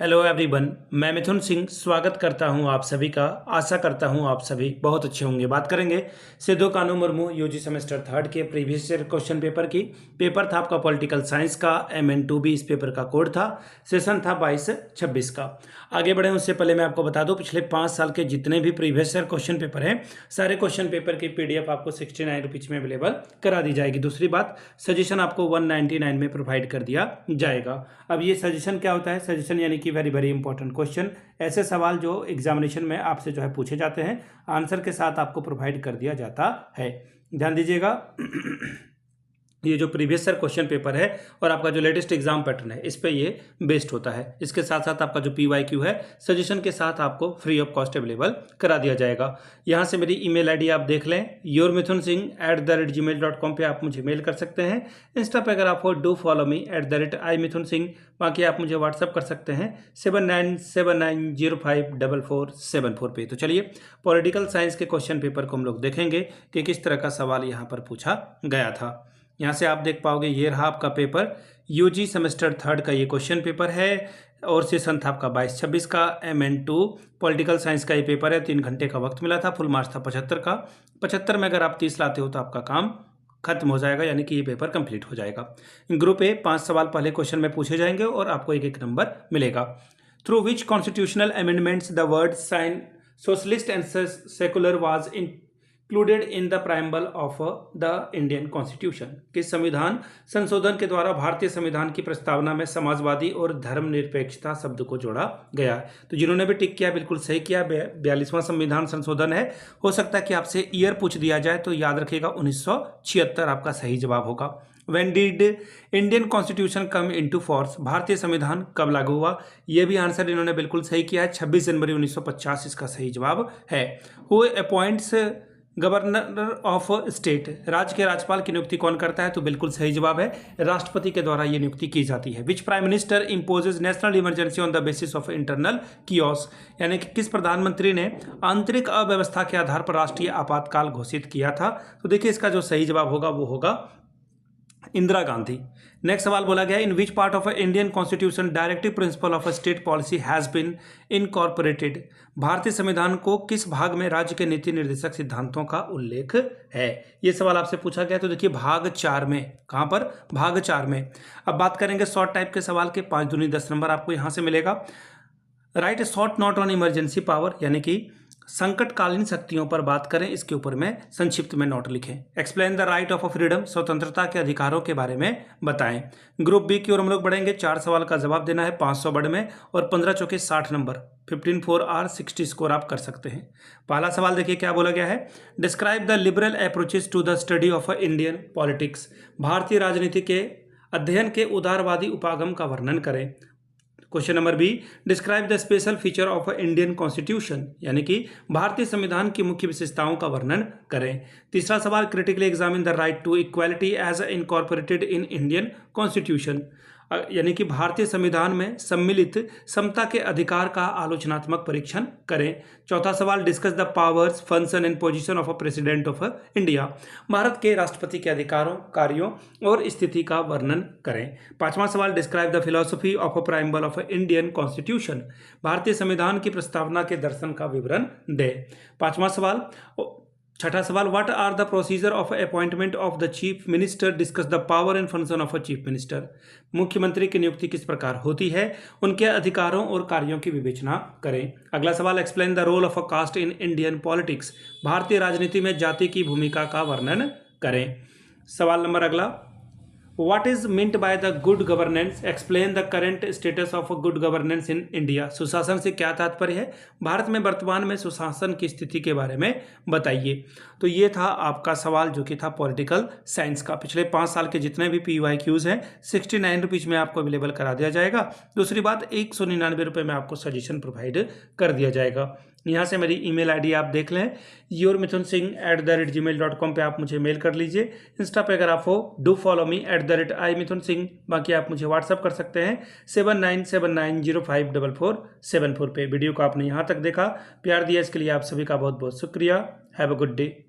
Hello everyone, मैं मिथुन सिंह स्वागत करता हूं आप सभी का। आशा करता हूं आप सभी बहुत अच्छे होंगे। बात करेंगे Sido Kanhu Murmu UG semester third के प्रीवियस ईयर क्वेश्चन पेपर की। पेपर था आपका पॉलिटिकल साइंस का, MN2B इस पेपर का कोड था। सेशन था 22-26 का। आगे बढ़े उससे पहले मैं आपको बता दूं, पिछले 5 साल के जितने भी प्रीवियस ईयर क्वेश्चन पेपर हैं, सारे क्वेश्चन पेपर की PDF आपको 69 रुपीज़ में अवेलेबल करा दी जाएगी। दूसरी बात, सजेशन आपको 199 में प्रोवाइड कर दिया जाएगा। अब ये सजेशन क्या होता है? सजेशन यानी कि वेरी वेरी इंपॉर्टेंट क्वेश्चन, ऐसे सवाल जो एग्जामिनेशन में आपसे जो है पूछे जाते हैं, आंसर के साथ आपको प्रोवाइड कर दिया जाता है। ध्यान दीजिएगा। ये जो प्रीवियस ईयर क्वेश्चन पेपर है और आपका जो लेटेस्ट एग्जाम पैटर्न है, इस पे ये बेस्ड होता है। इसके साथ साथ आपका जो PYQ है, सजेशन के साथ आपको फ्री ऑफ कॉस्ट अवेलेबल करा दिया जाएगा। यहाँ से मेरी ईमेल आईडी आप देख लें, yourmithunSingh@gmail.com पे आप मुझे मेल कर सकते हैं। इंस्टा पे अगर आप हो, डू फॉलो मी @imithunsingh। बाकी आप मुझे व्हाट्सअप कर सकते हैं 7979054474 पे। तो चलिए, पॉलिटिकल साइंस के क्वेश्चन पेपर को हम लोग देखेंगे कि किस तरह का सवाल यहाँ पर पूछा गया था। यहाँ से आप देख पाओगे, ये रहा आपका पेपर, यूजी सेमेस्टर थर्ड का ये क्वेश्चन पेपर है और सेशन था आपका 22-26 का। MN2 पॉलिटिकल साइंस का ये पेपर है। 3 घंटे का वक्त मिला था। फुल मार्क्स था 75 का। 75 में अगर आप 30 लाते हो तो आपका काम खत्म हो जाएगा, यानी कि ये पेपर कंप्लीट हो जाएगा। ग्रुप ए 5 सवाल पहले क्वेश्चन में पूछे जाएंगे और आपको एक एक नंबर मिलेगा। Through which constitutional amendments the word sign socialist and secular was included in the preamble of the Indian constitution. किस संविधान संशोधन के द्वारा भारतीय संविधान की प्रस्तावना में समाजवादी और धर्मनिरपेक्षता शब्द को जोड़ा गया है? तो जिन्होंने भी टिक किया बिल्कुल सही किया। 42वां संविधान संशोधन है। हो सकता है कि आपसे ईयर पूछ दिया जाए, तो याद रखिएगा 1976 आपका सही जवाब होगा। When did Indian constitution come into force? भारतीय संविधान कब लागू हुआ? यह भी आंसर इन्होंने बिल्कुल सही किया है। 26 जनवरी 1950 इसका सही जवाब है। Who appoints governor of state? राज्य के राज्यपाल की नियुक्ति कौन करता है? तो बिल्कुल सही जवाब है, राष्ट्रपति के द्वारा यह नियुक्ति की जाती है। Which prime minister imposes national emergency on the basis of internal chaos? यानी कि किस प्रधानमंत्री ने आंतरिक अव्यवस्था के आधार पर राष्ट्रीय आपातकाल घोषित किया था? तो देखिए, इसका जो सही जवाब होगा वो होगा इंदिरा गांधी। नेक्स्ट सवाल बोला गया, in which part of Indian constitution directive principle of state policy has been incorporated? भारतीय संविधान को किस भाग में राज्य के नीति निर्देशक सिद्धांतों का उल्लेख है? यह सवाल आपसे पूछा गया। तो देखिए, भाग 4 में। कहां पर? भाग 4 में। अब बात करेंगे शॉर्ट टाइप के सवाल के। 5 दूनी 10 नंबर आपको यहां से मिलेगा। Right short note on emergency power, यानी कि संकटकालीन शक्तियों पर बात करें, इसके ऊपर में संक्षिप्त में नोट लिखें। Explain the right of freedom, स्वतंत्रता के अधिकारों के बारे में बताएं। ग्रुप बी की ओर हम लोग बढ़ेंगे। 4 सवाल का जवाब देना है 500 वर्ड में और 15 चौके 60 नंबर, 15 4 आर 60 स्कोर आप कर सकते हैं। पहला सवाल देखिए क्या बोला गया है, describe the liberal approaches to the study of Indian politics. भारतीय राजनीति के अध्ययन के उदारवादी उपागम का वर्णन करें। Question number B, describe the special feature of Indian constitution, यानी कि भारतीय संविधान की मुख्य विशेषताओं का वर्णन करें। तीसरा सवाल, critically examine the right to equality as incorporated in Indian constitution, यानी कि भारतीय संविधान में सम्मिलित समता के अधिकार का आलोचनात्मक परीक्षण करें। चौथा सवाल, discuss the powers, function and position of a president of India. Bharat के राष्ट्रपति के अधिकारों, कार्यों और स्थिति का वर्णन करें। पांचवा सवाल, describe the philosophy of a preamble of Indian constitution. भारतीय संविधान की प्रस्तावना के दर्शन का विवरण दें। पांचवा सवाल। छठा सवाल, what are the procedure of appointment of the chief minister, discuss the power and function of a chief minister. मुख्यमंत्री की नियुक्ति किस प्रकार होती है, उनके अधिकारों और कार्यों की विवेचना करें। अगला सवाल, explain the role of a caste in Indian politics. भारतीय राजनीति में जाति की भूमिका का वर्णन करें। सवाल नंबर अगला, What is meant by the good governance? Explain the current status of good governance in India. सुशासन से क्या तात्पर्य है? भारत में वर्तमान में सुशासन की स्थिति के बारे में बताइए। तो ये था आपका सवाल जो कि था पॉलिटिकल साइंस का। पिछले 5 साल के जितने भी PYQs हैं 69 रुपीज़ में आपको अवेलेबल करा दिया जाएगा। दूसरी बात, 199 रुपये में आपको सजेशन प्रोवाइड कर दिया जाएगा। यहाँ से मेरी ईमेल आईडी आप देख लें, yourmithunSingh@gmail.com पे आप मुझे मेल कर लीजिए। इंस्टा पे अगर आप हो, डू फॉलो मी @imithunsingh। बाकी आप मुझे व्हाट्सअप कर सकते हैं 7979054474 पे। वीडियो को आपने यहाँ तक देखा, प्यार दिया, इसके लिए आप सभी का बहुत बहुत शुक्रिया। Have a good day.